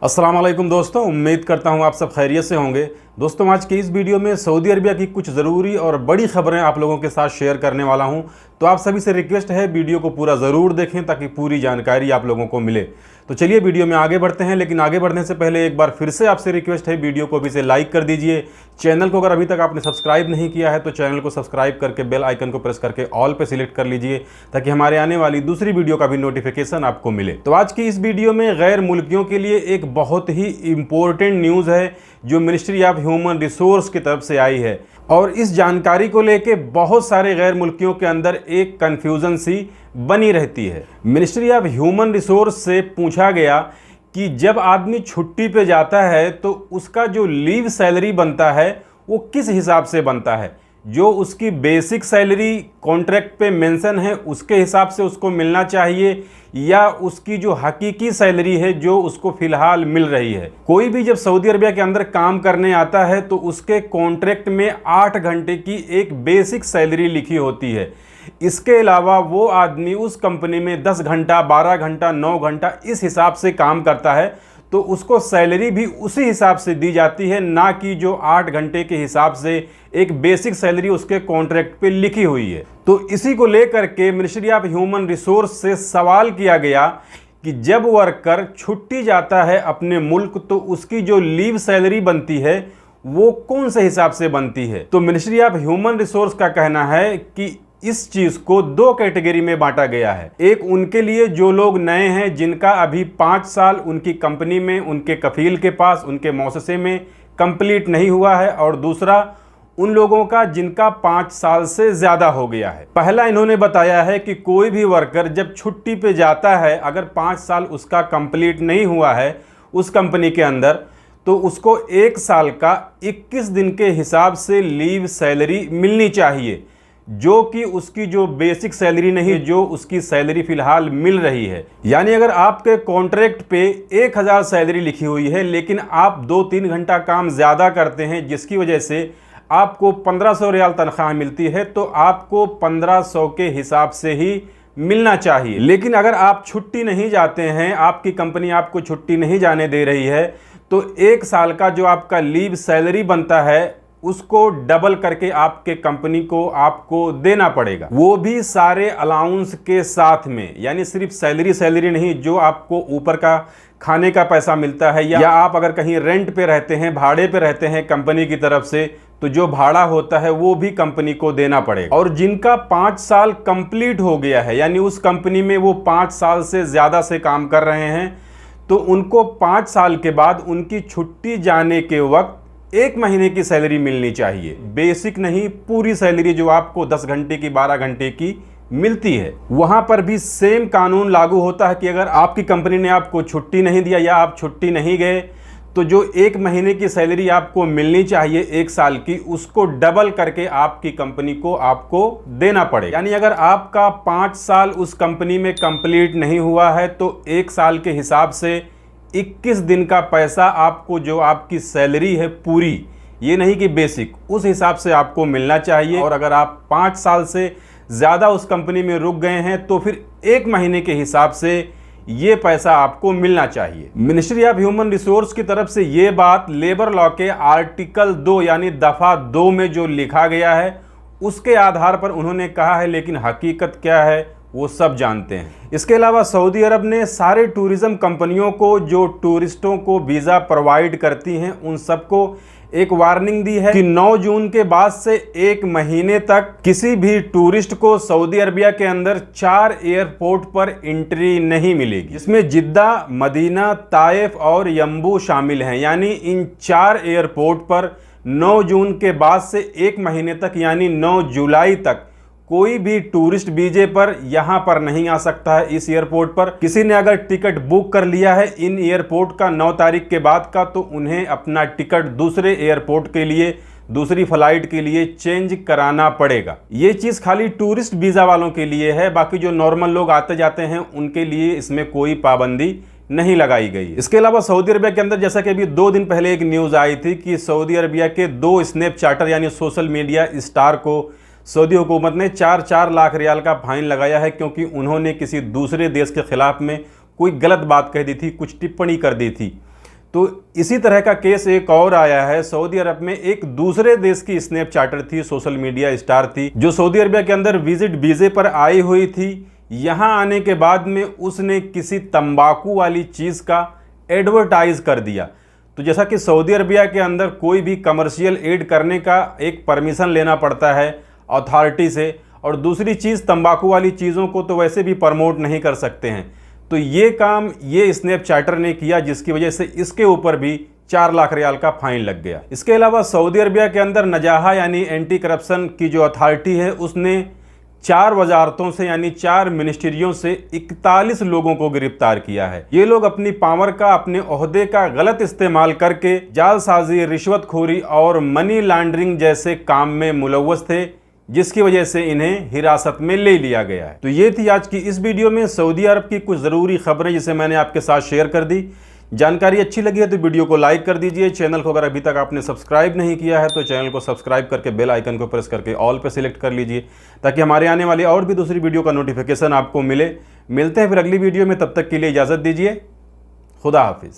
अस्सलाम वालेकुम दोस्तों, उम्मीद करता हूँ आप सब खैरियत से होंगे। दोस्तों, आज की इस वीडियो में सऊदी अरबिया की कुछ ज़रूरी और बड़ी खबरें आप लोगों के साथ शेयर करने वाला हूँ। तो आप सभी से रिक्वेस्ट है वीडियो को पूरा ज़रूर देखें ताकि पूरी जानकारी आप लोगों को मिले। तो चलिए वीडियो में आगे बढ़ते हैं, लेकिन आगे बढ़ने से पहले एक बार फिर से आपसे रिक्वेस्ट है, वीडियो को अभी से लाइक कर दीजिए। चैनल को अगर अभी तक आपने सब्सक्राइब नहीं किया है तो चैनल को सब्सक्राइब करके बेल आइकन को प्रेस करके ऑल पे सिलेक्ट कर लीजिए ताकि हमारे आने वाली दूसरी वीडियो का भी नोटिफिकेशन आपको मिले। तो आज की इस वीडियो में गैर मुल्कियों के लिए एक बहुत ही इम्पोर्टेंट न्यूज़ है जो मिनिस्ट्री ऑफ ह्यूमन रिसोर्स की तरफ से आई है, और इस जानकारी को लेके बहुत सारे गैर मुल्कियों के अंदर एक कन्फ्यूज़न सी बनी रहती है। मिनिस्ट्री ऑफ ह्यूमन रिसोर्स से पूछा गया कि जब आदमी छुट्टी पे जाता है तो उसका जो लीव सैलरी बनता है वो किस हिसाब से बनता है। जो उसकी बेसिक सैलरी कॉन्ट्रैक्ट पे मेंशन है उसके हिसाब से उसको मिलना चाहिए, या उसकी जो हकीकी सैलरी है जो उसको फ़िलहाल मिल रही है। कोई भी जब सऊदी अरबिया के अंदर काम करने आता है तो उसके कॉन्ट्रैक्ट में 8 घंटे की एक बेसिक सैलरी लिखी होती है। इसके अलावा वो आदमी उस कंपनी में 10 घंटा, 12 घंटा, 9 घंटा इस हिसाब से काम करता है तो उसको सैलरी भी उसी हिसाब से दी जाती है, ना कि जो 8 घंटे के हिसाब से एक बेसिक सैलरी उसके कॉन्ट्रैक्ट पे लिखी हुई है। तो इसी को लेकर के मिनिस्ट्री ऑफ ह्यूमन रिसोर्स से सवाल किया गया कि जब वर्कर छुट्टी जाता है अपने मुल्क तो उसकी जो लीव सैलरी बनती है वो कौन से हिसाब से बनती है। तो मिनिस्ट्री ऑफ ह्यूमन रिसोर्स का कहना है कि इस चीज को 2 कैटेगरी में बांटा गया है। एक उनके लिए जो लोग नए हैं, जिनका अभी 5 साल उनकी कंपनी में, उनके कफील के पास, उनके मौससे में कंप्लीट नहीं हुआ है, और दूसरा उन लोगों का जिनका 5 साल से ज्यादा हो गया है। पहला इन्होंने बताया है कि कोई भी वर्कर जब छुट्टी पे जाता है, अगर 5 साल उसका कंप्लीट नहीं हुआ है उस कंपनी के अंदर, तो उसको 1 साल का 21 दिन के हिसाब से लीव सैलरी मिलनी चाहिए, जो कि उसकी जो बेसिक सैलरी नहीं, जो उसकी सैलरी फिलहाल मिल रही है। यानी अगर आपके कॉन्ट्रैक्ट पे 1000 सैलरी लिखी हुई है लेकिन आप 2-3 घंटा काम ज़्यादा करते हैं जिसकी वजह से आपको 1500 रियाल तनख्वाह मिलती है, तो आपको 1500 के हिसाब से ही मिलना चाहिए। लेकिन अगर आप छुट्टी नहीं जाते हैं, आपकी कंपनी आपको छुट्टी नहीं जाने दे रही है, तो 1 साल का जो आपका लीव सैलरी बनता है उसको डबल करके आपके कंपनी को आपको देना पड़ेगा, वो भी सारे अलाउंस के साथ में। यानी सिर्फ सैलरी नहीं, जो आपको ऊपर का खाने का पैसा मिलता है, या आप अगर कहीं रेंट पे रहते हैं, भाड़े पे रहते हैं कंपनी की तरफ से, तो जो भाड़ा होता है वो भी कंपनी को देना पड़ेगा। और जिनका 5 साल कंप्लीट हो गया है, यानी उस कंपनी में वो 5 साल से ज़्यादा से काम कर रहे हैं, तो उनको 5 साल के बाद उनकी छुट्टी जाने के वक्त 1 महीने की सैलरी मिलनी चाहिए। बेसिक नहीं, पूरी सैलरी जो आपको 10 घंटे की, 12 घंटे की मिलती है। वहां पर भी सेम कानून लागू होता है कि अगर आपकी कंपनी ने आपको छुट्टी नहीं दिया या आप छुट्टी नहीं गए, तो जो 1 महीने की सैलरी आपको मिलनी चाहिए 1 साल की, उसको डबल करके आपकी कंपनी को आपको देना पड़ेगा। यानी अगर आपका 5 साल उस कंपनी में कंप्लीट नहीं हुआ है तो 1 साल के हिसाब से 21 दिन का पैसा आपको, जो आपकी सैलरी है पूरी, ये नहीं कि बेसिक, उस हिसाब से आपको मिलना चाहिए। और अगर आप 5 साल से ज़्यादा उस कंपनी में रुक गए हैं तो फिर 1 महीने के हिसाब से ये पैसा आपको मिलना चाहिए। मिनिस्ट्री ऑफ ह्यूमन रिसोर्स की तरफ से ये बात लेबर लॉ के आर्टिकल 2 यानी दफ़ा 2 में जो लिखा गया है उसके आधार पर उन्होंने कहा है, लेकिन हकीकत क्या है वो सब जानते हैं। इसके अलावा सऊदी अरब ने सारे टूरिज़्म कंपनियों को जो टूरिस्टों को वीज़ा प्रोवाइड करती हैं उन सबको एक वार्निंग दी है कि 9 जून के बाद से 1 महीने तक किसी भी टूरिस्ट को सऊदी अरबिया के अंदर 4 एयरपोर्ट पर एंट्री नहीं मिलेगी। इसमें जिद्दा, मदीना, ताइफ और यम्बू शामिल हैं। यानी इन 4 एयरपोर्ट पर 9 जून के बाद से 1 महीने तक, यानी 9 जुलाई तक कोई भी टूरिस्ट वीजे पर यहाँ पर नहीं आ सकता है। इस एयरपोर्ट पर किसी ने अगर टिकट बुक कर लिया है इन एयरपोर्ट का 9 तारीख के बाद का, तो उन्हें अपना टिकट दूसरे एयरपोर्ट के लिए, दूसरी फ्लाइट के लिए चेंज कराना पड़ेगा। ये चीज़ खाली टूरिस्ट वीज़ा वालों के लिए है, बाकी जो नॉर्मल लोग आते जाते हैं उनके लिए इसमें कोई पाबंदी नहीं लगाई गई। इसके अलावा सऊदी अरबिया के अंदर, जैसा कि अभी 2 दिन पहले एक न्यूज़ आई थी कि सऊदी अरबिया के 2 स्नैपचैटर यानी सोशल मीडिया स्टार को सऊदी हुकूमत ने 4-4 लाख रियाल का फाइन लगाया है, क्योंकि उन्होंने किसी दूसरे देश के खिलाफ में कोई गलत बात कह दी थी, कुछ टिप्पणी कर दी थी। तो इसी तरह का केस एक और आया है। सऊदी अरब में एक दूसरे देश की स्नैपचैटर थी, सोशल मीडिया स्टार थी, जो सऊदी अरबिया के अंदर विजिट वीजे पर आई हुई थी। यहां आने के बाद में उसने किसी तंबाकू वाली चीज का एडवर्टाइज कर दिया। तो जैसा कि सऊदी अरबिया के अंदर कोई भी कमर्शियल एड करने का एक परमिशन लेना पड़ता है अथॉरिटी से, और दूसरी चीज़ तंबाकू वाली चीज़ों को तो वैसे भी प्रमोट नहीं कर सकते हैं। तो ये काम ये स्नैपचैटर ने किया, जिसकी वजह से इसके ऊपर भी 4 लाख रियाल का फाइन लग गया। इसके अलावा सऊदी अरबिया के अंदर नजाहा यानी एंटी करप्शन की जो अथॉरिटी है, उसने 4 वजारतों से यानी 4 मिनिस्ट्रियों से 41 लोगों को गिरफ्तार किया है। ये लोग अपनी पावर का, अपने ओहदे का गलत इस्तेमाल करके जालसाजी, रिश्वतखोरी और मनी लॉन्ड्रिंग जैसे काम में मुलव्वस थे, जिसकी वजह से इन्हें हिरासत में ले लिया गया है। तो ये थी आज की इस वीडियो में सऊदी अरब की कुछ ज़रूरी खबरें, जिसे मैंने आपके साथ शेयर कर दी। जानकारी अच्छी लगी है तो वीडियो को लाइक कर दीजिए। चैनल को अगर अभी तक आपने सब्सक्राइब नहीं किया है तो चैनल को सब्सक्राइब करके बेल आइकन को प्रेस करके ऑल पे सिलेक्ट कर लीजिए, ताकि हमारे आने वाली और भी दूसरी वीडियो का नोटिफिकेशन आपको मिले। मिलते हैं फिर अगली वीडियो में, तब तक के लिए इजाज़त दीजिए। खुदा हाफिज़।